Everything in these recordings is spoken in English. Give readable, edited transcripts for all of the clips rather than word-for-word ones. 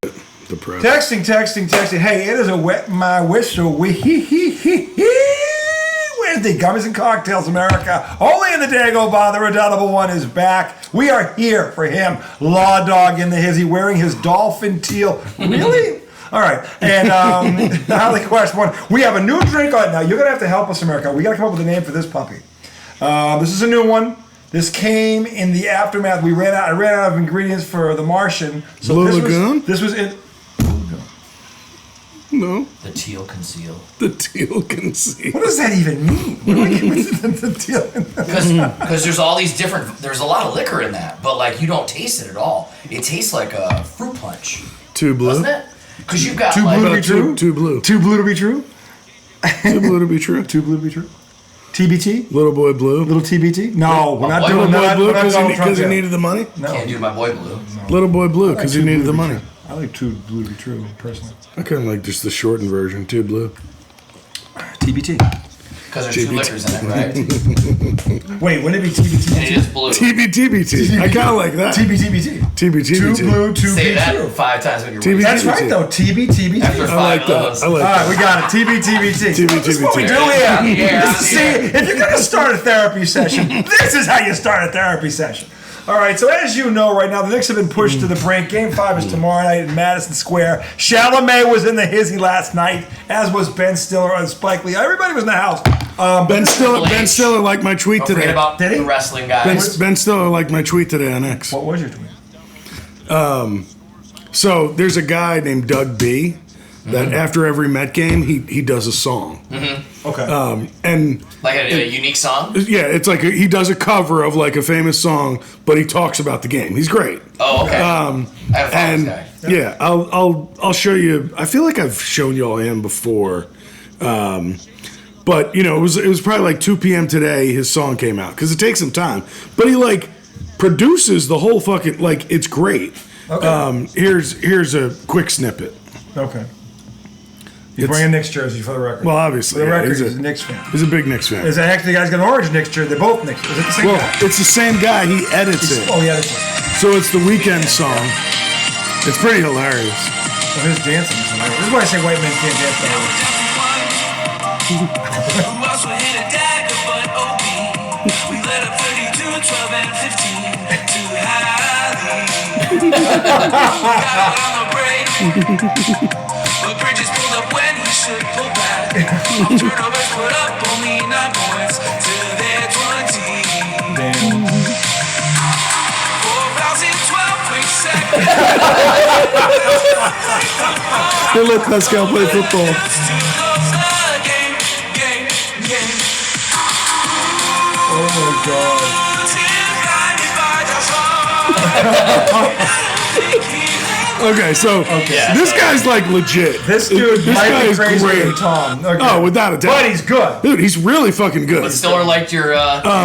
depressed. Texting. Hey, it is a wet my whistle. Wednesday, Gummies and Cocktails America. Only in the Dago Bar, the redoubtable one is back. We are here for him. Law Dog in the hizzy, wearing his dolphin teal. Really? All right. And Holly Quest one. We have a new drink on now. You're gonna have to help us, America. We gotta come up with a name for this puppy. This is a new one. This came in the aftermath. I ran out of ingredients for the Martian. So Blue Lagoon? This was in. No. The teal conceal. The teal conceal. What does that even mean? The teal. Because there's all these different. There's a lot of liquor in that, but like you don't taste it at all. It tastes like a fruit punch. Too blue. Doesn't it? Because you've got Too like blue to be true. Too blue. Too blue to be true. Too blue to be true. Too blue to be true. TBT. Little boy blue. Little TBT. No, we're not doing Little boy that. blue because he needed the money. No. Can't do my boy blue. No. Little boy blue because he needed the money. I like too blue to be true, personally. I kind of like just the shortened version. Too blue. TBT. Because there's two liquors in it, right? Wait, wouldn't it be TBT? And it is blue. TBTBT. I kind of like that. TBTBT. TBTBT. Too blue, too Say be that true. 5 times when you're TBT. That's wasted. right, though. TBTBT. After I 5 like of that. those. I like All that. right, we got it. TBTBT. This is what we do here. Yeah. See, if you're going to start a therapy session, this is how you start a therapy session. All right, so as you know right now, the Knicks have been pushed to the brink. Game 5 is tomorrow night in Madison Square. Chalamet was in the hizzy last night, as was Ben Stiller and Spike Lee. Everybody was in the house. Ben Stiller liked my tweet Don't forget today. about Did he? the wrestling guys. Ben Stiller liked my tweet today on X. What was your tweet? So there's a guy named Doug B. that after every Met game he does a song. Okay. And Like a unique song? yeah, it's like he does a cover of like a famous song, but he talks about the game. He's great. Oh, okay. I have a And this guy. yeah, I'll show you. I feel like I've shown y'all him before, but you know it was probably like 2 p.m. today. His song came out because it takes some time, but he like produces the whole fucking like it's great. Okay. Here's a quick snippet. Okay. He's wearing a Knicks jersey for the record. Well, obviously, For the record, he's he's a Knicks fan. He's a big Knicks fan. Is that actually the guy's got an orange Knicks jersey? They're both Knicks. Is it the same Well, guy? it's the same guy. He edits it. Oh, yeah, that's right. So it's the Weekend song. It's pretty hilarious. Well, his dancing is hilarious. This is why I say white men can't dance that way. Who else would hit a dagger but OB? We let up 32, 12, and 15 to Hallie. Got on the break, but Bridges pulled up when he should pull back. Turnovers put up only 9 points to their 20. Damn. 4 fouls in 12 quick seconds. They let Pascal play football. Oh, my God. Okay, so this guy's like legit. This dude This might guy be is crazier great. than Tom. Okay. Oh, without a doubt. But he's good. Dude, he's really fucking good. But Stiller liked your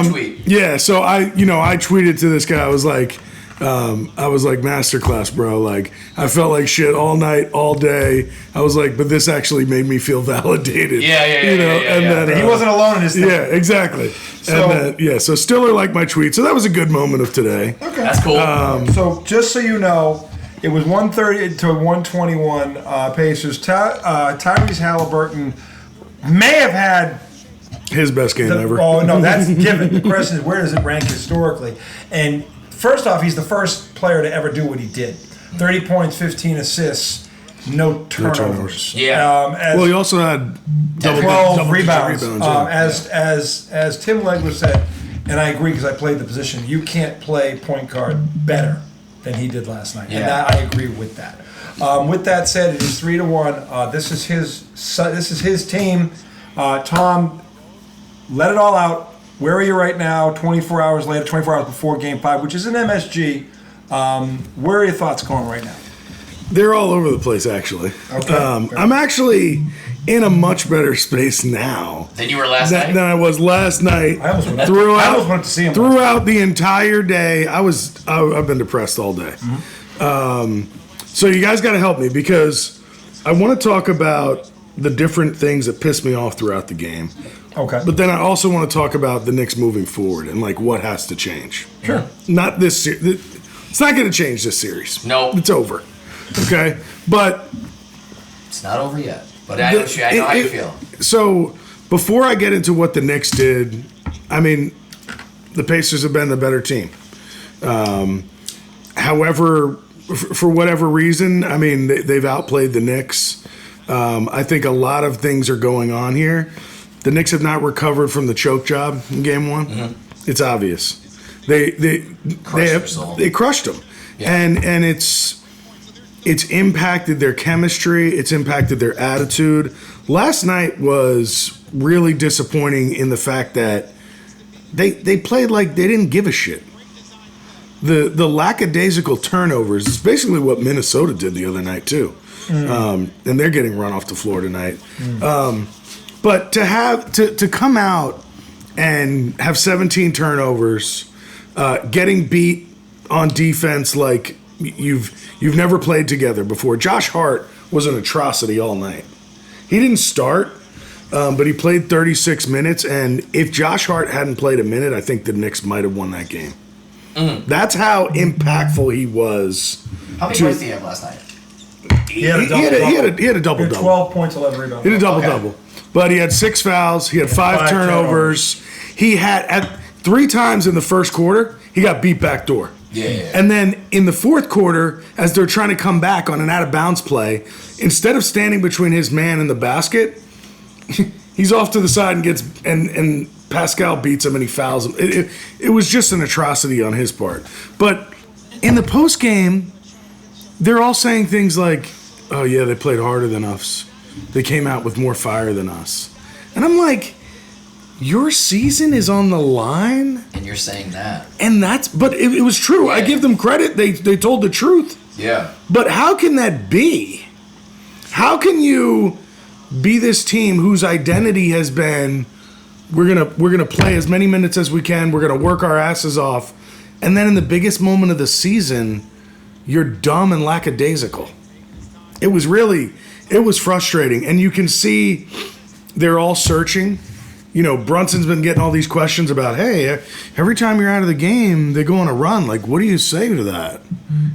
tweet. Yeah, so I tweeted to this guy. I was like, masterclass, bro. Like, I felt like shit all night, all day. I was like, but this actually made me feel validated. Yeah. And then He wasn't alone in his thing. Yeah, exactly. So- And then, so Stiller liked my tweet. So that was a good moment of today. Okay. That's cool. So just so you know, it was 130 to 121 Pacers. Tyrese Halliburton may have had His best game ever. Oh, no, that's given. The question is, where does it rank historically? And first off, he's the first player to ever do what he did. 30 points, 15 assists, no turnovers. Yeah. As He also had 12 rebounds. yeah. As Tim Legler said, and I agree because I played the position, you can't play point guard better than he did last night. And that, I agree with that. With that said, it is 3-1. This is his team. Tom, let it all out. Where are you right now? 24 hours later, 24 hours before Game 5, which is an MSG. Where are your thoughts going right now? They're all over the place, actually. Okay. I'm actually in a much better space now Than you were last than night? I was last night. I almost wanted to see him. Throughout the entire day, I've been depressed all day. So you guys got to help me because I want to talk about the different things that pissed me off throughout the game. Okay. But then I also want to talk about the Knicks moving forward and like what has to change. Sure. Not this. It's not going to change this series. No. It's over. Okay, but It's not over yet. But I know how you feel. So before I get into what the Knicks did, I mean, the Pacers have been the better team. However, for whatever reason, I mean, they've outplayed the Knicks. I think a lot of things are going on here. The Knicks have not recovered from the choke job in Game 1. Mm-hmm. It's obvious. They crushed them, yeah. and it's impacted their chemistry. It's impacted their attitude. Last night was really disappointing in the fact that they played like they didn't give a shit. The lackadaisical turnovers is basically what Minnesota did the other night too, and they're getting run off the floor tonight. But to come out and have 17 turnovers, getting beat on defense like you've never played together before. Josh Hart was an atrocity all night. He didn't start, but he played 36 minutes, and if Josh Hart hadn't played a minute, I think the Knicks might have won that game. That's how impactful he was. How many points did he have last night? He had a double-double. He had a double-double. 12 points, 11 rebounds. He had a double-double. But he had 6 fouls. He had 5 turnovers. He had, at 3 times in the first quarter, he got beat back door. Yeah. And then in the fourth quarter, as they're trying to come back on an out-of-bounds play, instead of standing between his man and the basket, he's off to the side and gets and Pascal beats him and he fouls him. It was just an atrocity on his part. But in the post game, they're all saying things like, "Oh yeah, they played harder than us. They came out with more fire than us." And I'm like, your season is on the line, and you're saying that. And but it was true. Yeah. I give them credit. They told the truth. Yeah. But how can that be? How can you be this team whose identity has been we're gonna play as many minutes as we can, we're gonna work our asses off, and then in the biggest moment of the season, you're dumb and lackadaisical. It was frustrating, and you can see they're all searching. You know, Brunson's been getting all these questions about, hey, every time you're out of the game, they go on a run. Like, what do you say to that?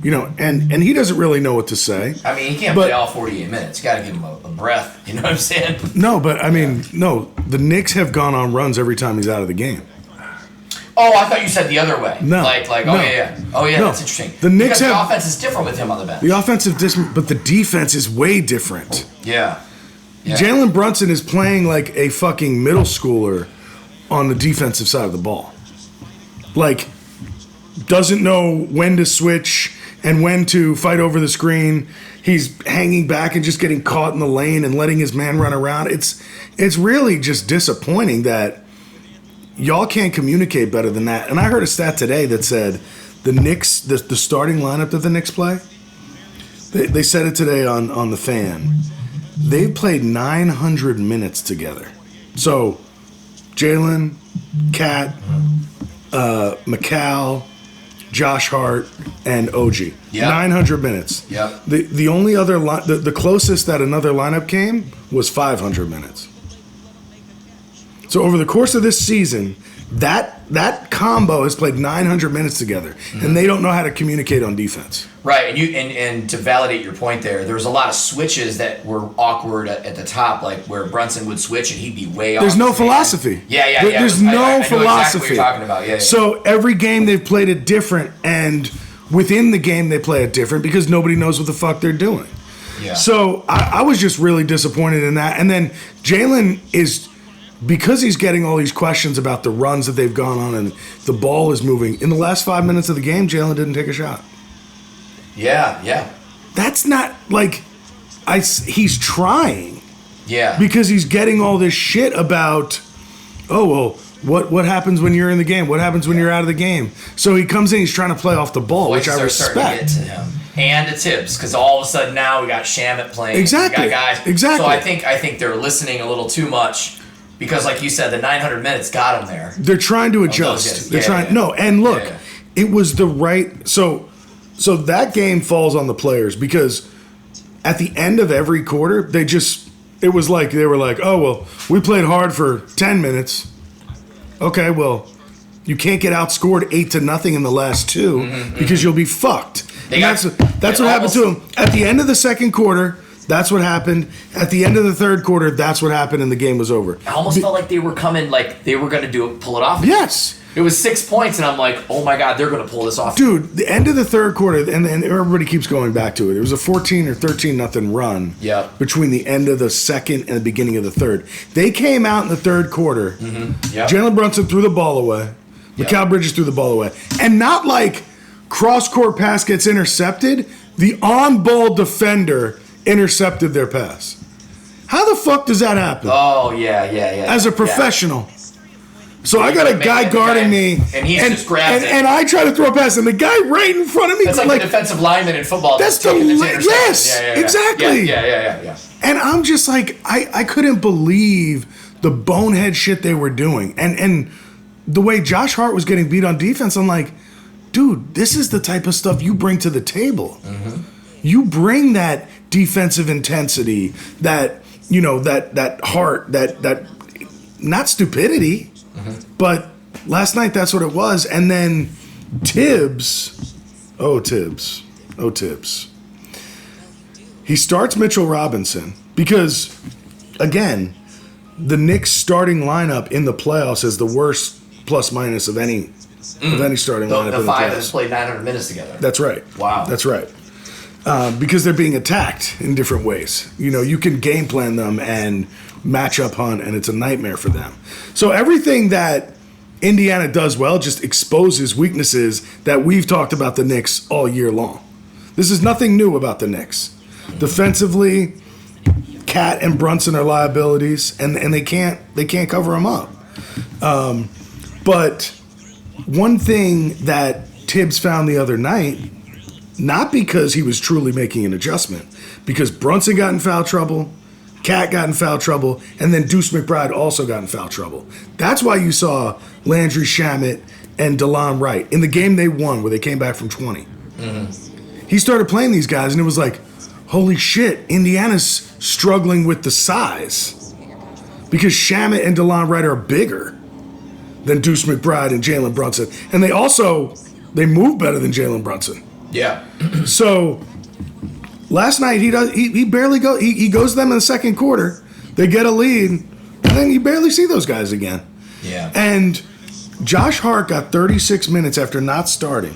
You know, and he doesn't really know what to say. I mean, he can't play all 48 minutes. You got to give him a breath. You know what I'm saying? No, but I mean, no. The Knicks have gone on runs every time he's out of the game. Oh, I thought you said the other way. No. Like, no. Oh, yeah, that's interesting. The Knicks the offense is different with him on the bench. The offense is different, but the defense is way different. Yeah. Jalen Brunson is playing like a fucking middle schooler on the defensive side of the ball. Like, doesn't know when to switch and when to fight over the screen. He's hanging back and just getting caught in the lane and letting his man run around. It's really just disappointing that y'all can't communicate better than that. And I heard a stat today that said the Knicks, the starting lineup that the Knicks play, they said it today on The Fan. They've played 900 minutes together. So, Jalen, Cat, McCall, Josh Hart, and OG. Yep. 900 minutes. Yep. The only other the closest that another lineup came was 500 minutes. So over the course of this season, that combo has played 900 minutes together, and they don't know how to communicate on defense. Right, and to validate your point there was a lot of switches that were awkward at the top, like where Brunson would switch and he'd be way off. There's no philosophy. Yeah. There's no philosophy. I know exactly what you're talking about. Yeah. So every game they've played it different, and within the game they play it different because nobody knows what the fuck they're doing. Yeah. So I was just really disappointed in that. And then Jalen is, because he's getting all these questions about the runs that they've gone on and the ball is moving, in the last 5 minutes of the game, Jalen didn't take a shot. Yeah. That's not like he's trying. Yeah. Because he's getting all this shit about, oh, well, what happens when you're in the game? What happens when you're out of the game? So he comes in, he's trying to play off the ball, which I respect. Starting to get to him. And to Tibbs, because all of a sudden now we got Shamet playing. Exactly. We got guys. Exactly. So I think they're listening a little too much. Because, like you said, the 900 minutes got them there. They're trying to adjust. They're trying. No, and look, it was the right. So that game falls on the players because at the end of every quarter, it was like they were like, oh well, we played hard for 10 minutes. Okay, well, you can't get outscored 8-0 in the last 2 because you'll be fucked. That's what happened to him. At the end of the second quarter, that's what happened. At the end of the third quarter, that's what happened, and the game was over. I almost felt like they were coming, like they were going to pull it off. Yes. It was 6 points, and I'm like, oh my God, they're going to pull this off. Dude, the end of the third quarter, and everybody keeps going back to it. It was a 14 or 13-0 run between the end of the second and the beginning of the third. They came out in the third quarter. Jalen Brunson threw the ball away. Mikal Bridges threw the ball away. And not like cross-court pass gets intercepted. The on-ball defender intercepted their pass. How the fuck does that happen? Oh, yeah. As a professional. So I got a guy guarding me, and he just grabs it. And I try to throw a pass, and the guy right in front of me. That's like the defensive lineman in football. That's exactly. Yeah. And I'm just like, I couldn't believe the bonehead shit they were doing, and the way Josh Hart was getting beat on defense. I'm like, dude, this is the type of stuff you bring to the table. You bring that defensive intensity, that that heart, that not stupidity. But last night, that's what it was. And then Tibbs. He starts Mitchell Robinson because, again, the Knicks starting lineup in the playoffs is the worst plus-minus of any starting lineup in the playoffs. The five that's played 900 minutes together. That's right. Wow. That's right. Because they're being attacked in different ways. You can game plan them and matchup hunt, and it's a nightmare for them. So everything that Indiana does well just exposes weaknesses that we've talked about the Knicks all year long. This is nothing new about the Knicks. Defensively, Cat and Brunson are liabilities, and they can't cover them up. But one thing that Tibbs found the other night, not because he was truly making an adjustment, because Brunson got in foul trouble, Cat got in foul trouble, and then Deuce McBride also got in foul trouble. That's why you saw Landry Shamet and DeLon Wright in the game they won where they came back from 20. He started playing these guys, and it was like, holy shit, Indiana's struggling with the size because Shamet and DeLon Wright are bigger than Deuce McBride and Jalen Brunson. And they move better than Jalen Brunson. Yeah. So last night he barely goes. He goes to them in the second quarter. They get a lead, and then you barely see those guys again. Yeah. And Josh Hart got 36 minutes after not starting.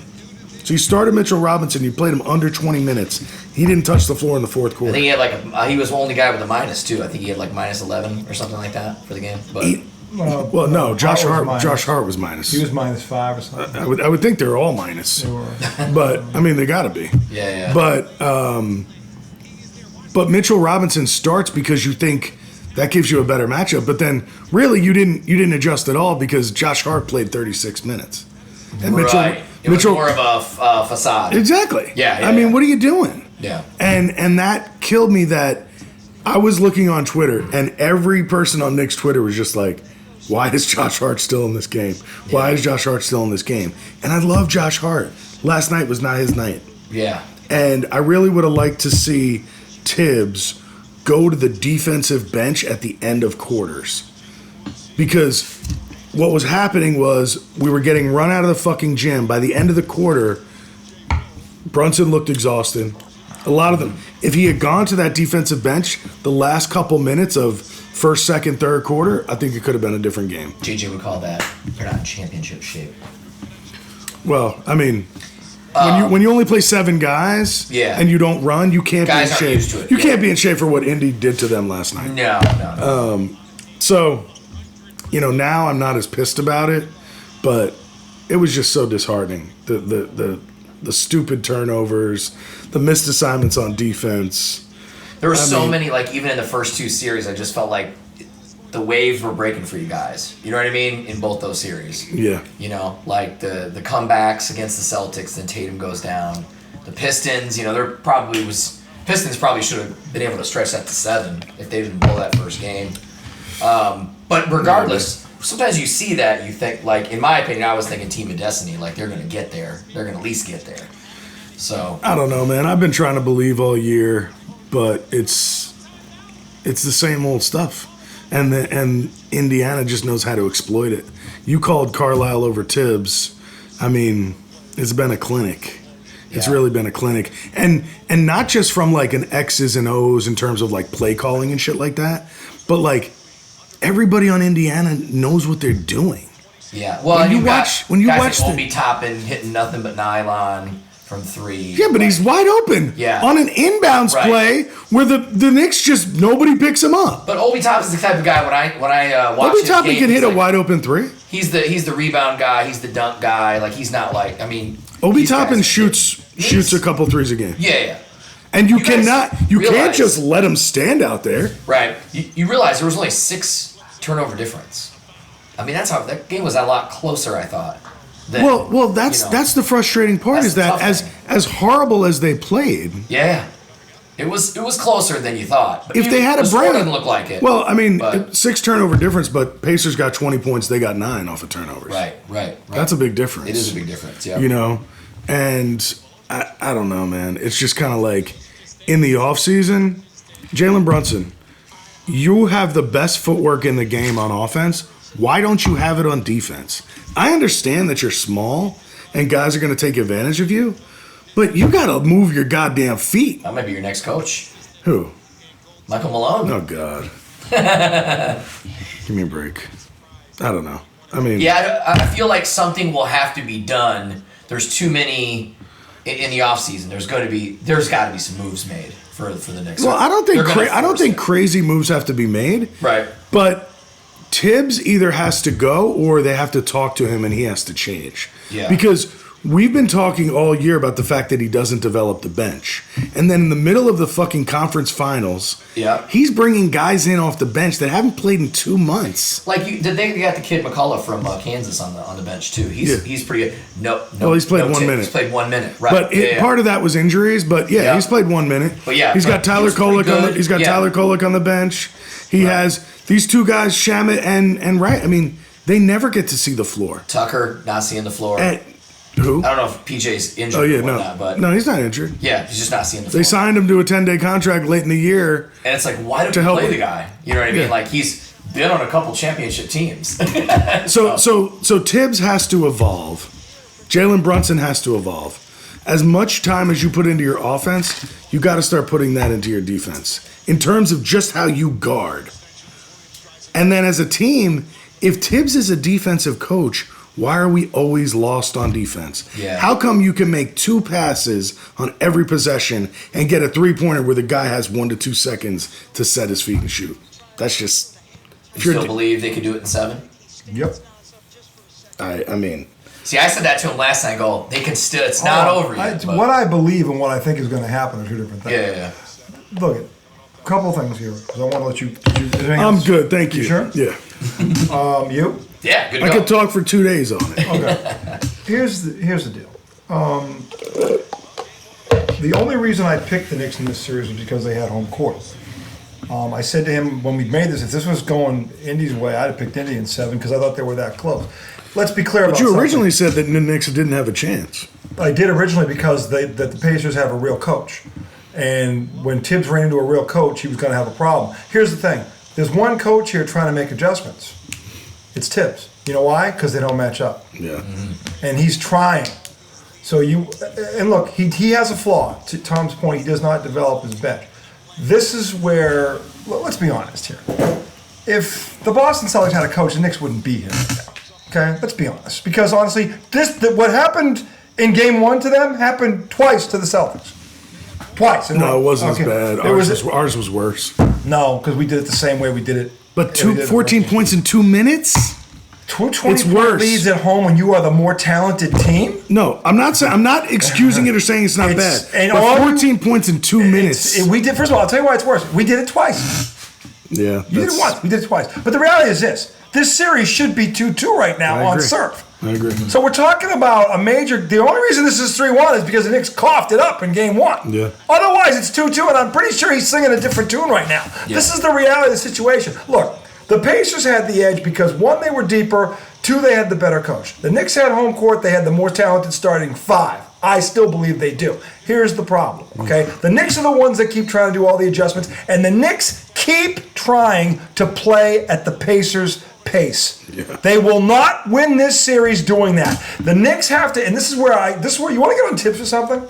So you started Mitchell Robinson. You played him under 20 minutes. He didn't touch the floor in the fourth quarter. I think he had he was the only guy with a minus too. I think he had like minus 11 or something like that for the game. But no, Josh Hart was minus. He was minus 5 or something. I would think they're all minus. They were. But I mean, they got to be. Yeah. But Mitchell Robinson starts because you think that gives you a better matchup. But then really you didn't adjust at all because Josh Hart played 36 minutes. And right. It was more of a facade. Exactly. Yeah. I mean, what are you doing? Yeah. And that killed me that I was looking on Twitter and every person on Knicks Twitter was just like, why is Josh Hart still in this game? Why is Josh Hart still in this game? And I love Josh Hart. Last night was not his night. Yeah. And I really would have liked to see Tibbs go to the defensive bench at the end of quarters. Because what was happening was we were getting run out of the fucking gym. By the end of the quarter, Brunson looked exhausted. A lot of them. If he had gone to that defensive bench the last couple minutes of first, second, third quarter, I think it could have been a different game. JJ would call that they're not in championship shape. Well, I mean, when you only play 7 guys and you don't run, you can't be in shape. Used to it. You can't be in shape for what Indy did to them last night. No. So, now I'm not as pissed about it, but it was just so disheartening. The stupid turnovers, the missed assignments on defense. There were so many, even in the first 2 series, I just felt like the waves were breaking for you guys. You know what I mean? In both those series. Yeah. Like the comebacks against the Celtics, then Tatum goes down. The Pistons, Pistons probably should have been able to stretch that to 7 if they didn't blow that first game. But regardless, sometimes you see that, you think, in my opinion, I was thinking Team of Destiny, they're going to get there. They're going to at least get there. So I don't know, man. I've been trying to believe all year, but it's the same old stuff. And Indiana just knows how to exploit it. You called Carlisle over Tibbs. I mean, it's been a clinic. It's Yeah. really been a clinic. And not just from like an X's and O's in terms of like play calling and shit like that, but like everybody on Indiana knows what they're doing. Yeah. Well, When and you you've watch- got when you guys watch like the- Obi Toppin hitting nothing but nylon from 3. Yeah, but he's wide open. Yeah. On an inbounds Right. play where the Knicks just nobody picks him up. But Obi Toppin's the type of guy when I watch Obi his Toppin game, can he's hit a like- wide open three. He's the rebound guy. He's the dunk guy. Like he's not like Obi these guys Toppin are- shoots he's- a couple threes a game. Yeah. And you You guys can't realize- just let him stand out there. Right. You realize there was only 6 turnover difference. I mean, that game was a lot closer, I thought. than, Well, that's the frustrating part That's is the that tough as thing. as horrible as they played, Yeah. It was closer than you thought. But if they had a the score brain, didn't look like it. Well, I mean, But- 6 turnover difference, but Pacers got 20 points. They got 9 off of turnovers. Right. That's a big difference. It is a big difference. Yeah. You know, and I don't know, man. It's just kind of like in the off season, Jalen Brunson, you have the best footwork in the game on offense. Why don't you have it on defense? I understand that you're small and guys are going to take advantage of you, but you got to move your goddamn feet. That might be your next coach, Who? Michael Malone. Oh, God. Give me a break. I don't know. I mean, Yeah, I feel like something will have to be done. There's too many in the offseason. There's got to be some moves made for the next. well, I don't think They're gonna I don't force think it. crazy moves have to be made. Right. But Tibbs either has to go or they have to talk to him and he has to change. Yeah. Because we've been talking all year about the fact that he doesn't develop the bench. And then in the middle of the fucking conference finals, Yeah. he's bringing guys in off the bench that haven't played in 2 months. Like they got the kid McCullough from Kansas on the bench too. He's pretty good. No, Well, he's played 1 tip. minute. He's played 1 minute. Right. But part of that was injuries, but Yeah. he's played 1 minute. But yeah, he's got but Tyler he's pretty Kolek on the good. he's got Yeah. Tyler Kolek on the bench. He has these 2 guys, Shamit and Wright. I mean, they never get to see the floor. Tucker not seeing the floor. And, who? I don't know if PJ's injured Oh yeah, or no, whatnot, but no, he's not injured. yeah, he's just not seeing the floor. They signed him to a 10-day contract late in the year. And it's like, why don't to we help play him. the guy? You know what I mean? Yeah. Like he's been on a couple championship teams. So Tibbs has to evolve. Jalen Brunson has to evolve. As much time as you put into your offense, you got to start putting that into your defense in terms of just how you guard. And then as a team, if Tibbs is a defensive coach, why are we always lost on defense? Yeah. How come you can make 2 passes on every possession and get a 3-pointer where the guy has 1 to 2 seconds to set his feet and shoot? That's just. You still believe they could do it in 7? Yep. I mean. See, I said that to him last night. I go, they can still. It's not over yet. but- What I believe and what I think is going to happen are 2 different things. yeah. Look, a couple of things here because I want to let you. Is there anything I'm else? good, thank you. sure? Yeah. You? Yeah, good to I go. could talk for 2 days on it. Okay. Here's the deal. The only reason I picked the Knicks in this series was because they had home court. I said to him when we made this, if this was going Indy's way, I'd have picked Indy in 7 because I thought they were that close. Let's be clear about But you something. originally said that the Knicks didn't have a chance. I did originally because that the Pacers have a real coach. And when Tibbs ran into a real coach, he was going to have a problem. Here's the thing. There's one coach here trying to make adjustments. It's Tibbs. You know why? Because they don't match up. Yeah. And he's trying. So and look, he has a flaw. To Tom's point, he does not develop his bench. This is where, let's be honest here. If the Boston Celtics had a coach, the Knicks wouldn't be here right now. Okay? Let's be honest. Because honestly, what happened in game 1 to them happened twice to the Celtics. Twice. No, it wasn't Okay. as bad. Ours was worse. No, because we did it the same way we did it. But we did it 14 points in 2 minutes? 20 It's worse. leads at home when you are the more talented team? No, I'm not excusing it or saying it's not It's- bad. and But all 14 points in 2 minutes. We did. First of all, I'll tell you why it's worse. We did it twice. Yeah. You did it once. We did it twice. But the reality is this: this series should be 2-2 right now I on agree. serve. I agree. So we're talking about a major. The only reason this is 3-1 is because the Knicks coughed it up in game 1. Yeah. Otherwise, it's 2-2, and I'm pretty sure he's singing a different tune right now. Yeah. This is the reality of the situation. Look, the Pacers had the edge because 1, they were deeper. 2, they had the better coach. The Knicks had home court. They had the more talented starting 5. I still believe they do. Here's the problem, okay? The Knicks are the ones that keep trying to do all the adjustments, and the Knicks keep trying to play at the Pacers' pace. Yeah. They will not win this series doing that. The Knicks have to, and this is where you want to get on tips or something?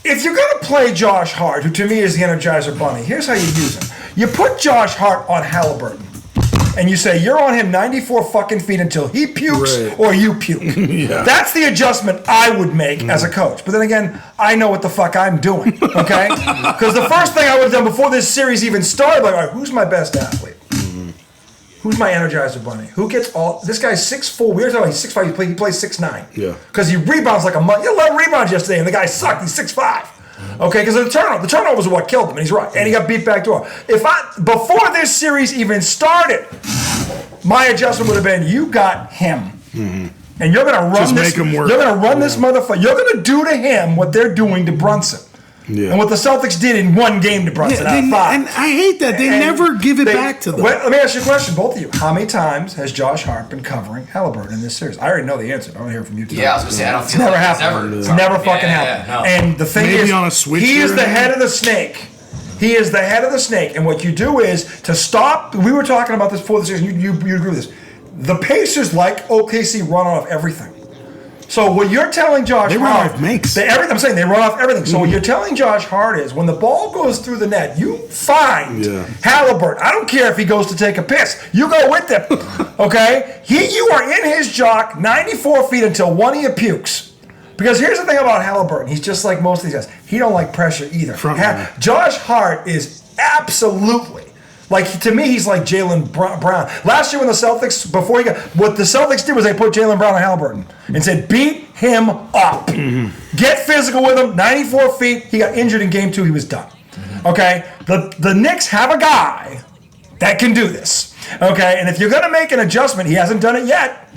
If you're going to play Josh Hart, who to me is the Energizer Bunny, here's how you use him. You put Josh Hart on Halliburton, and you say, you're on him 94 fucking feet until he pukes or you puke. Yeah. That's the adjustment I would make as a coach. But then again, I know what the fuck I'm doing, okay? Because the first thing I would have done before this series even started, like, all right, who's my best athlete? Who's my Energizer Bunny? Who gets all... This guy's 6'4". We were talking he's 6'5". He plays 6'9". Yeah. Because he rebounds like a... He had 11 rebounds yesterday, and the guy sucked. He's 6'5". Okay, because the turnovers are what killed him, and he's right. And he got beat back door. Before this series even started, my adjustment would have been, you got him. Mm-hmm. And you're going to run this... Make him work. You're going to run this motherfucker. You're going to do to him what they're doing to Brunson. Yeah. And what the Celtics did in one game to Brunson out of 5. And I hate that. They never give it back to them. Let me ask you a question, both of you. How many times has Josh Hart been covering Halliburton in this series? I already know the answer. I want to hear from you today. Yeah, I was going to say, I don't feel never like happened. It's never fucking happened. No. And the thing Maybe is, on a switch he is the head of the snake. He is the head of the snake. And what you do is to stop. We were talking about this before the season. You agree with this. The Pacers, like OKC, run off everything. So what you're telling Josh Hart, I'm saying they run off everything. So what you're telling Josh Hart is when the ball goes through the net, you find Halliburton. I don't care if he goes to take a piss. You go with him, okay? You are in his jock 94 feet until one of you pukes. Because here's the thing about Halliburton. He's just like most of these guys. He don't like pressure either. Josh Hart is absolutely... Like, to me, he's like Jaylen Brown. Last year when the Celtics, what the Celtics did was they put Jaylen Brown on Halliburton and said, beat him up. Mm-hmm. Get physical with him, 94 feet. He got injured in game 2. He was done. Mm-hmm. Okay? The Knicks have a guy that can do this. Okay? And if you're going to make an adjustment, he hasn't done it yet.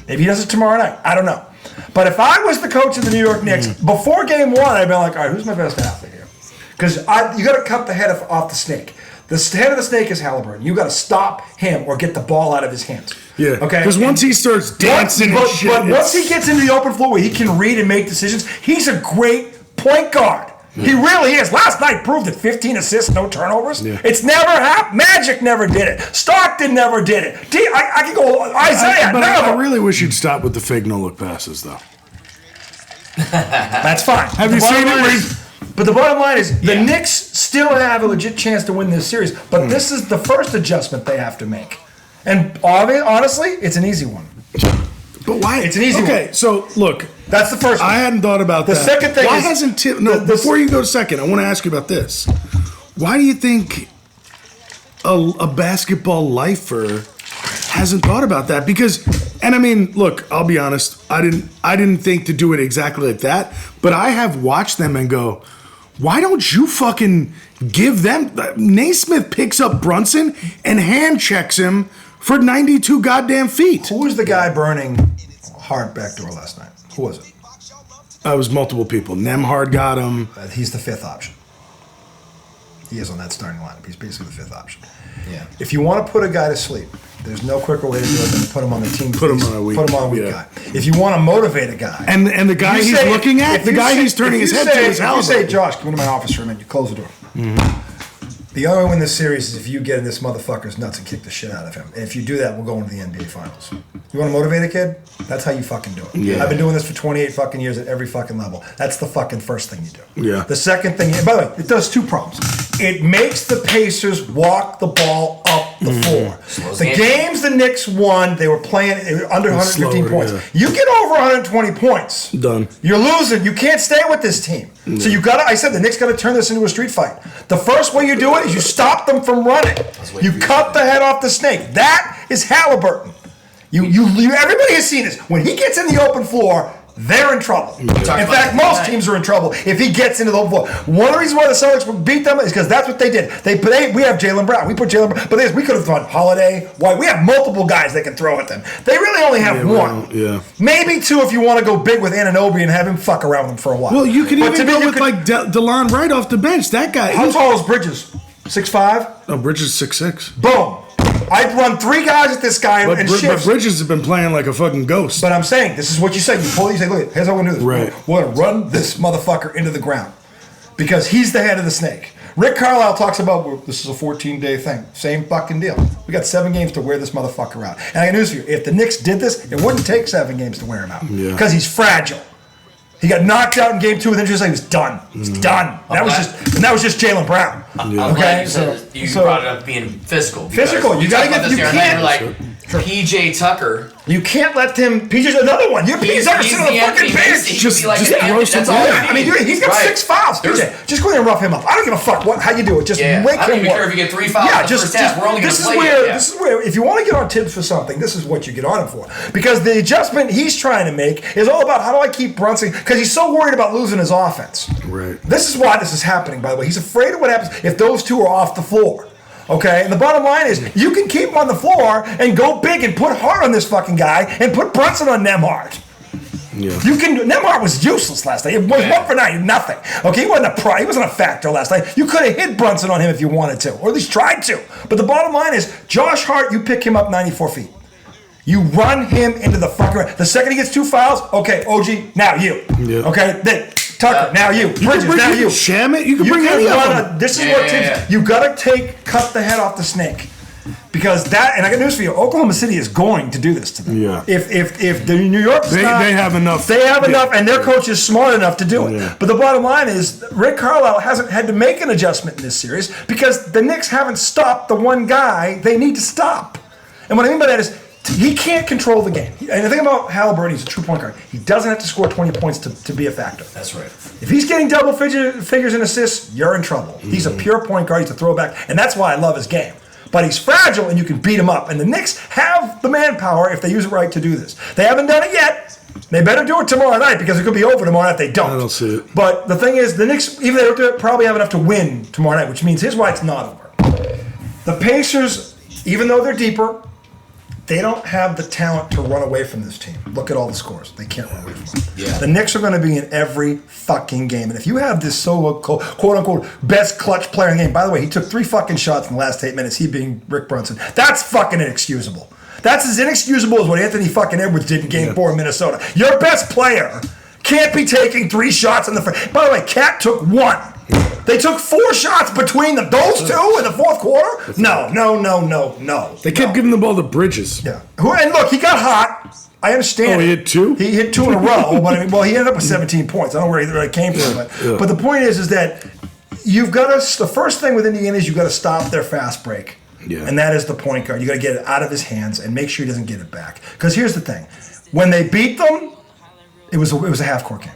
Maybe he does it tomorrow night. I don't know. But if I was the coach of the New York Knicks, before game 1, I'd be like, all right, who's my best athlete here? Because you got to cut the head off the snake. The head of the snake is Halliburton. You got to stop him or get the ball out of his hands. Yeah. Okay. Because once he starts dancing and shit, but once he gets into the open floor where he can read and make decisions, he's a great point guard. Yeah. He really is. Last night proved it. 15 assists, no turnovers. Yeah. It's never happened. Magic never did it. Stockton never did it. I can go Isaiah. I really wish you'd stop with the fake no-look passes, though. That's fine. Have you seen it? But the bottom line is the Knicks still have a legit chance to win this series, but this is the first adjustment they have to make. And honestly, it's an easy one. But why? It's an easy one. Okay, so look. That's the first one. I hadn't thought about that. The second thing why is... hasn't Tim... No, before you go to second, I want to ask you about this. Why do you think a basketball lifer hasn't thought about that? Because... And I mean, look, I'll be honest. I didn't think to do it exactly like that, but I have watched them and go, why don't you fucking give them... Naismith picks up Brunson and hand checks him for 92 goddamn feet. Who was the guy burning Hart backdoor last night? Who was it? It was multiple people. Nemhard got him. He's the 5th option. He is on that starting lineup. He's basically the 5th option. Yeah. If you want to put a guy to sleep, there's no quicker way to do it than to put him on the team. Put him on a weak guy. If you want to motivate a guy, and the guy he's looking at, the guy he's turning his head to is Halliburton. If you say, Josh, come into my office for a minute, you close the door. Mm-hmm. The only way to win this series is if you get in this motherfucker's nuts and kick the shit out of him. And if you do that, we'll go into the NBA Finals. You want to motivate a kid? That's how you fucking do it. Yeah. I've been doing this for 28 fucking years at every fucking level. That's the fucking first thing you do. Yeah. The second thing, by the way, it does 2 problems. It makes the Pacers walk the ball up the floor. The games the Knicks won, they were playing under 115 points. Yeah. You get over 120 points. Done. You're losing. You can't stay with this team. No. So I said the Knicks got to turn this into a street fight. The first way you do it is you stop them from running. You cut the head off the snake. That is Halliburton. Everybody has seen this. When he gets in the open floor, they're in trouble. In fact, most teams are in trouble if he gets into the open floor. One of the reasons why the Celtics beat them is because that's what they did. We have Jaylen Brown. We put Jaylen Brown. But we could have thrown Holiday, White. We have multiple guys they can throw at them. They really only have one. Yeah. Maybe 2 if you want to go big with Anunoby and have him fuck around with them for a while. Well, you could even go with DeLon Wright off the bench. That guy. How tall is Bridges? 6'5"? No, Bridges 6'6". Boom. I'd run 3 guys at this guy and shift. But Bridges has been playing like a fucking ghost. But I'm saying, this is what you say. You say, look, here's how we're going to do this. Right. We're going to run this motherfucker into the ground. Because he's the head of the snake. Rick Carlisle talks about this is a 14-day thing. Same fucking deal. We got 7 games to wear this motherfucker out. And I got news for you. If the Knicks did this, it wouldn't take 7 games to wear him out. Because he's fragile. He got knocked out in game 2 with injuries. He was done. He's done. That was just Jaylen Brown. Okay, you brought it up being physical. Physical. You gotta get. You can't. Like PJ Tucker. You can't let him. PJ's another one. PJ Tucker's sitting on the fucking bench. Just throw some. I mean, he's got 6 fouls. PJ, just go in and rough him up. I don't give a fuck how you do it. Just make him work. I don't even care if you get 3 fouls. Yeah, just we're only going to play it. This is where if you want to get on Tibbs for something, this is what you get on him for. Because the adjustment he's trying to make is all about how do I keep Brunson, because he's so worried about losing his offense. Right. This is why this is happening, by the way. He's afraid of what happens if those two are off the floor. Okay, and the bottom line is you can keep him on the floor and go big and put Hart on this fucking guy and put Brunson on Nembhard. Yeah. You can. Nembhard was useless last night. It was 1 for 9, nothing. Okay, he wasn't a factor last night. You could have hit Brunson on him if you wanted to, or at least tried to. But the bottom line is, Josh Hart, you pick him up 94 feet. You run him into the fucking. The second he gets 2 fouls, okay, OG, now you. Yeah. Okay, then Tucker, now you. Bridges, now you. Sham it. You can bring any of them. This is what Tibbs. You gotta cut the head off the snake. Because that, and I got news for you, Oklahoma City is going to do this to them. Yeah. If the New York they have enough. They have enough, and their coach is smart enough to do it. Yeah. But the bottom line is, Rick Carlisle hasn't had to make an adjustment in this series because the Knicks haven't stopped the one guy they need to stop. And what I mean by that is, he can't control the game. And the thing about Halliburton, he's a true point guard. He doesn't have to score 20 points to be a factor. That's right. If he's getting double figures in assists, you're in trouble. Mm-hmm. He's a pure point guard. He's a throwback. And that's why I love his game. But he's fragile, and you can beat him up. And the Knicks have the manpower, if they use it right, to do this. They haven't done it yet. They better do it tomorrow night because it could be over tomorrow night if they don't. I don't see it. But the thing is, the Knicks, even if they don't do it, probably have enough to win tomorrow night, which means here's why it's not over. The Pacers, even though they're deeper, they don't have the talent to run away from this team. Look at all the scores. They can't run away from them. Yeah. The Knicks are going to be in every fucking game. And if you have this quote-unquote best clutch player in the game, by the way, he took 3 fucking shots in the last 8 minutes, he being Rick Brunson. That's fucking inexcusable. That's as inexcusable as what Anthony fucking Edwards did in Game 4 in Minnesota. Your best player can't be taking 3 shots in the first. By the way, Cat took 1. They took 4 shots between them. Those 2 in the fourth quarter? No. They kept giving the ball to Bridges. Yeah. And look, he got hot. I understand. Oh, he hit 2? He hit 2 in a row. But I mean, he ended up with 17 points. I don't know where it came from. But the point is that you've got to. The first thing with Indiana is you've got to stop their fast break. Yeah. And that is the point guard. You got to get it out of his hands and make sure he doesn't get it back. Because here's the thing: when they beat them, it was a half court game.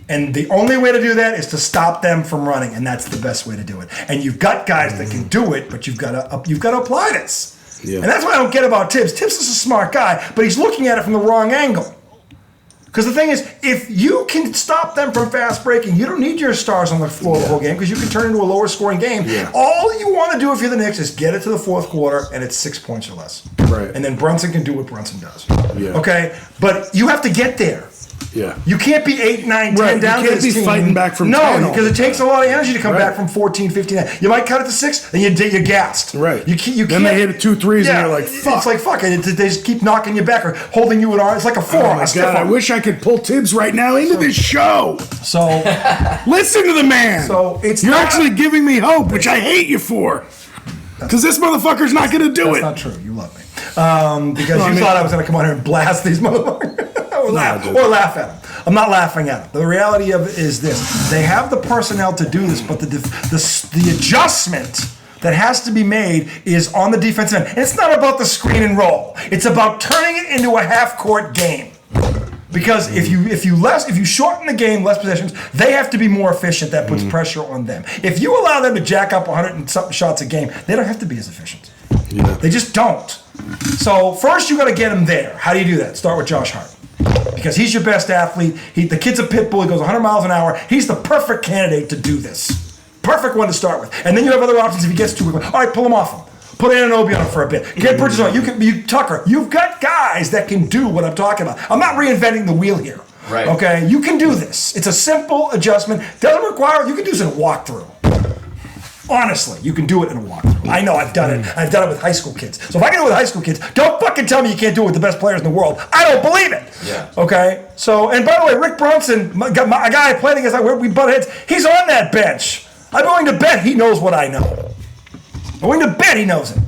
And the only way to do that is to stop them from running, and that's the best way to do it. And you've got guys that can do it, but you've got to apply this. Yeah. And that's what I don't get about Tibbs. Tibbs is a smart guy, but he's looking at it from the wrong angle. Because the thing is, if you can stop them from fast breaking, you don't need your stars on the floor the whole game because you can turn into a lower scoring game. Yeah. All you want to do if you're the Knicks is get it to the fourth quarter, and it's 6 points or less. Right. And then Brunson can do what Brunson does. Yeah. Okay? But you have to get there. Yeah. You can't be 8, 9, 10 down to this team. You can't be fighting back from 10. No, because it takes a lot of energy to come back from 14, 15. You might cut it to 6, then you're gassed. Right. You can't. Then they hit 2 threes and you're like, fuck. It's like, fuck. They just keep knocking you back or holding you in arms. It's like a forearm. Oh, my God. I wish I could pull Tibbs right now into this show. So. Listen to the man. So You're actually giving me hope, which I hate you for. Because this motherfucker's not going to do it. That's not true. You love me. Because you thought I was going to come on here and blast these motherfuckers. or laugh at them. I'm not laughing at them. The reality of it is this. They have the personnel to do this, but the adjustment that has to be made is on the defensive end. And it's not about the screen and roll. It's about turning it into a half-court game. Because if you shorten the game, less possessions, they have to be more efficient. That puts pressure on them. If you allow them to jack up 100 and something shots a game, they don't have to be as efficient. Yeah. They just don't. So first you got to get them there. How do you do that? Start with Josh Hart. Because he's your best athlete. The kid's a pit bull. He goes 100 miles an hour. He's the perfect candidate to do this. Perfect one to start with. And then you have other options if he gets too quick. All right, pull him off him. Put Anunoby on him for a bit. Get Bridges on. Tucker. You've got guys that can do what I'm talking about. I'm not reinventing the wheel here. Right. Okay? You can do this. It's a simple adjustment. Doesn't require, you can do this in a walkthrough. Honestly, you can do it in a walkthrough. I know, I've done it. I've done it with high school kids. So if I can do it with high school kids, don't fucking tell me you can't do it with the best players in the world. I don't believe it. Yeah. Okay? So, and by the way, Rick Brunson, a guy I played against, we butt heads, he's on that bench. I'm willing to bet he knows what I know. I'm willing to bet he knows it.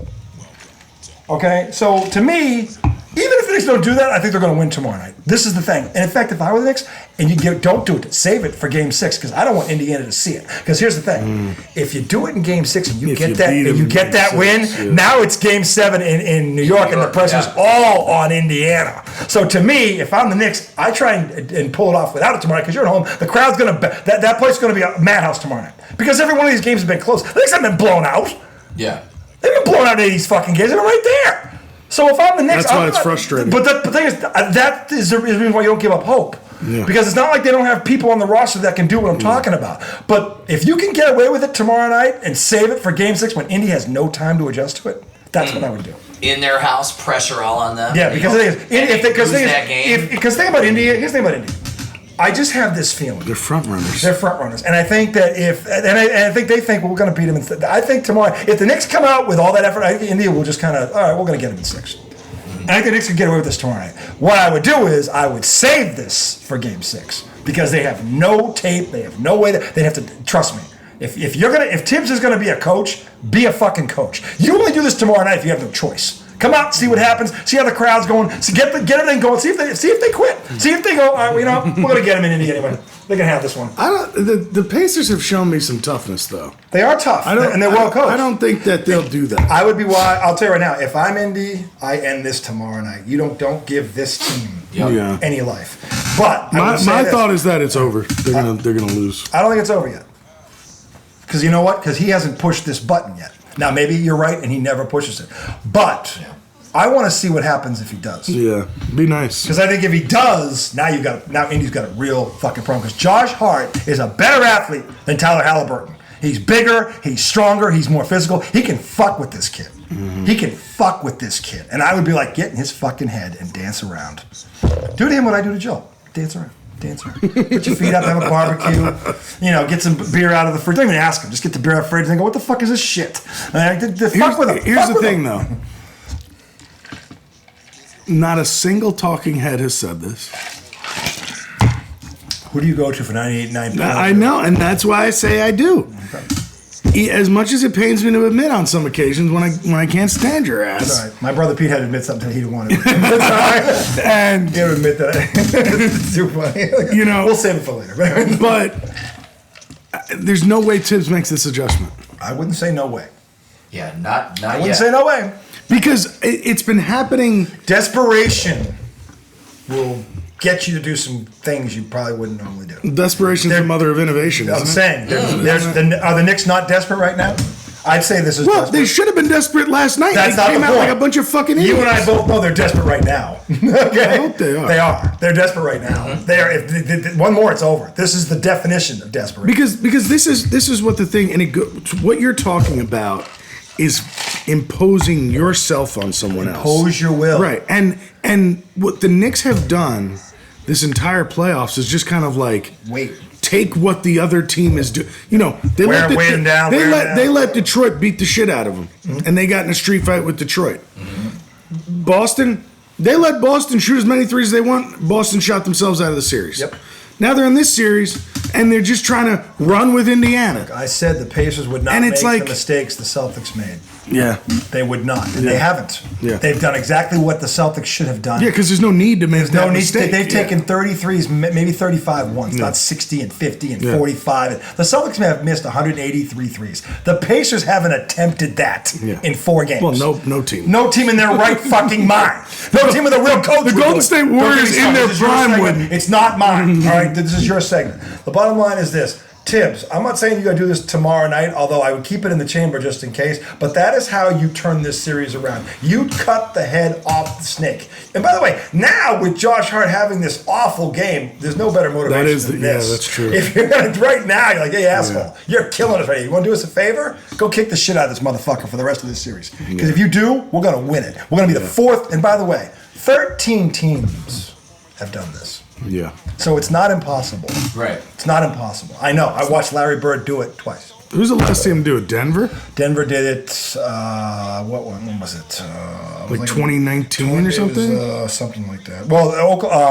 Okay? So, to me, even if the Knicks don't do that, I think they're going to win tomorrow night. This is the thing. And in fact, if I were the Knicks, and don't do it, save it for Game 6, because I don't want Indiana to see it. Because here's the thing: if you do it in Game 6 and you get that win, now it's Game 7 in New York, and the pressure's all on Indiana. So to me, if I'm the Knicks, I try and pull it off without it tomorrow, because you're at home. The crowd's going to that place is going to be a madhouse tomorrow night, because every one of these games has been close. The Knicks haven't been blown out. Yeah, they've been blown out in these fucking games. They're right there. So if I'm the Knicks, that's why it's frustrating. But the thing is, that is the reason why you don't give up hope. Yeah. Because it's not like they don't have people on the roster that can do what I'm talking about. But if you can get away with it tomorrow night and save it for Game 6 when Indy has no time to adjust to it, that's what I would do. In their house, pressure all on them. Yeah, because think about Indy. Here's the thing about Indy. I just have this feeling. They're front runners. And I think that I think they think we're going to beat them. I think tomorrow, if the Knicks come out with all that effort, I think India will just kind of, all right, we're going to get them in 6. And I think the Knicks can get away with this tomorrow night. What I would do is I would save this for Game 6 because they have no tape. They have no way that they have to trust me. If Tibbs is going to be a coach, be a fucking coach. You only do this tomorrow night if you have no choice. Come out, see what happens, see how the crowd's going, get everything going, see if they quit. See if they go, all right, we're going to get them in Indy anyway. They can have this one. The Pacers have shown me some toughness, though. They are tough, and they're well coached. I don't think that they'll do that. I would be wise. I'll tell you right now, if I'm Indy, I end this tomorrow night. You don't give this team any life. But my thought is that it's over. They're gonna lose. I don't think it's over yet. Because you know what? Because he hasn't pushed this button yet. Now, maybe you're right, and he never pushes it. But I want to see what happens if he does. Yeah, be nice. Because I think if he does, now Indy's got a real fucking problem. Because Josh Hart is a better athlete than Tyler Halliburton. He's bigger, he's stronger, he's more physical. He can fuck with this kid. Mm-hmm. He can fuck with this kid. And I would be like, get in his fucking head and dance around. Do to him what I do to Joe. Dance around. Put your feet up, have a barbecue, get some beer out of the fridge. Don't even ask him. Just get the beer out of the fridge and go, what the fuck is this shit? Fuck with him. Here's the thing, though. Not a single talking head has said this. Who do you go to for 98.9? I know, and that's why I say I do. Okay. As much as it pains me to admit on some occasions when I can't stand your ass. That's all right. My brother Pete had to admit something he didn't want to admit. That's all right. And he had to admit that. It's too funny. We'll save it for later. But there's no way Tibbs makes this adjustment. I wouldn't say no way. Yeah, not yet. I wouldn't say no way. Because it's been happening. Desperation will get you to do some things you probably wouldn't normally do. Desperation is the mother of innovation. I'm saying, are the Knicks not desperate right now? I'd say this is desperate. They should have been desperate last night. That's they not came the out point. like a bunch of fucking idiots. You and I both know they're desperate right now. Okay? I hope they are. They are. They're desperate right now. Mm-hmm. They are. If one more, it's over. This is the definition of desperate. Because this is what the thing, and what you're talking about is imposing yourself on someone else. Impose your will. Right. And what the Knicks have done this entire playoffs is just kind of like take what the other team is doing. They let Detroit beat the shit out of them, and they got in a street fight with Detroit. Mm-hmm. Boston, they let Boston shoot as many threes as they want. Boston shot themselves out of the series. Yep. Now they're in this series, and they're just trying to run with Indiana. Look, I said the Pacers would not make the mistakes the Celtics made. Yeah. They would not, and they haven't. Yeah. They've done exactly what the Celtics should have done. Yeah, because there's no need to make that mistake. They've taken 33s, maybe 35 once, not 60 and 50 and 45. The Celtics may have missed 183 threes. The Pacers haven't attempted that in 4 games. Well, no team. No team in their right fucking mind. No team with a real coach. The Golden State Warriors in their prime wouldn't. It's not mine. All right, this is your segment. The bottom line is this. Tibbs, I'm not saying you got to do this tomorrow night, although I would keep it in the chamber just in case, but that is how you turn this series around. You cut the head off the snake. And by the way, now with Josh Hart having this awful game, there's no better motivation than this. Yeah, that's true. If you're right now, you're like, hey, asshole, you're killing us right here. You want to do us a favor? Go kick the shit out of this motherfucker for the rest of this series. Because if you do, we're going to win it. We're going to be the 4th. And by the way, 13 teams have done this. Yeah. So it's not impossible. Right. It's not impossible. I know. I watched Larry Bird do it twice. Who's the last team to do it? Denver? Denver did it. What one? When was it? Like 2019 or something? It was, something like that. Well,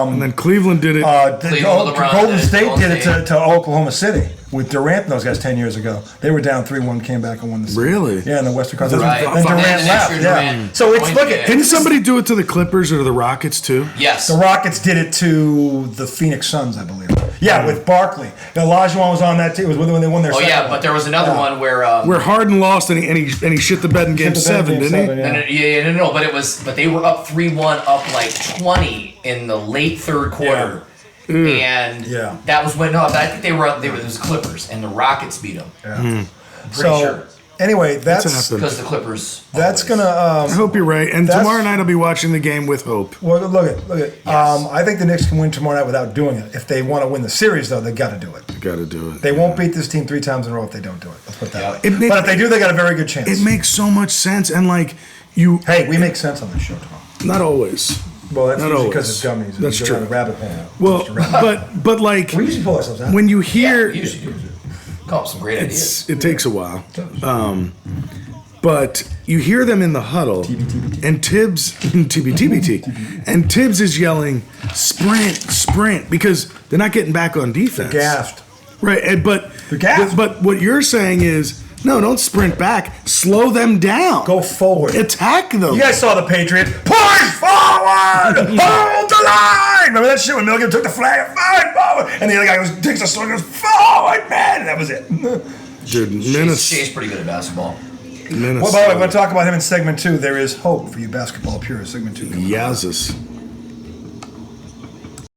and then Cleveland did it. Golden State did it to Oklahoma City. with Durant and those guys 10 years ago. They were down 3-1, came back and won the series. Really? Yeah, in the Western Conference. Right. Then Durant And the next left. year Yeah. Durant So it's, joined look the- at, Didn't somebody do it to the Clippers or to the Rockets too? Yes. the Rockets did it to the Phoenix Suns, I believe. Yeah, with Barkley. Olajuwon was on that too. It was when they won their Oh second yeah, one. but there was another one where. Where Harden lost and he shit the bed in Game Shit the bed in 7, Game didn't he? 7, yeah. No, but they were up 3-1, up like 20 in the late third quarter. And Yeah. that was when, no, I think they were up, it was the Clippers, and the Rockets beat them. Yeah. I'm pretty So sure. anyway, That's that's happened. Because the Clippers. that's always- gonna. I hope you're right. And That's- tomorrow night I'll be watching the game with hope. Well, look at. Yes. I think the Knicks can win tomorrow night without doing it. If they want to win the series, though, they got to do it. Got to do it. They won't beat this team 3 times in a row if they don't do it. Let's put it that Yeah. way. It make- But if they do, they got a very good chance. It makes so much sense, and like you, Hey, we make sense on this show, Tom. not always. Well, that's Not usually always. because it's gummies. That's We go down true. a rabbit hole. Well, Just a rabbit- but like we usually pull ourselves out. when you Yeah, hear, we usually do. Come up with some great ideas. it takes a while. But you hear them in the huddle, and Tibbs, TBT, and Tibbs is yelling, "Sprint, sprint," because they're not getting back on defense. Gassed. Right, but They're gassed. but what you're saying is, no, don't sprint back. Slow them down. Go forward. Attack them. You guys saw the Patriots. Push forward! Hold the line! Remember that shit when Milligan took the flag? Fine, forward! And the other guy takes the swing and goes, forward, man! And that was it. Dude, She's Minnesota. pretty good at basketball. Well, by the way, we're going to talk about him in segment 2. There is hope for you basketball purists. Segment 2. Yazzus.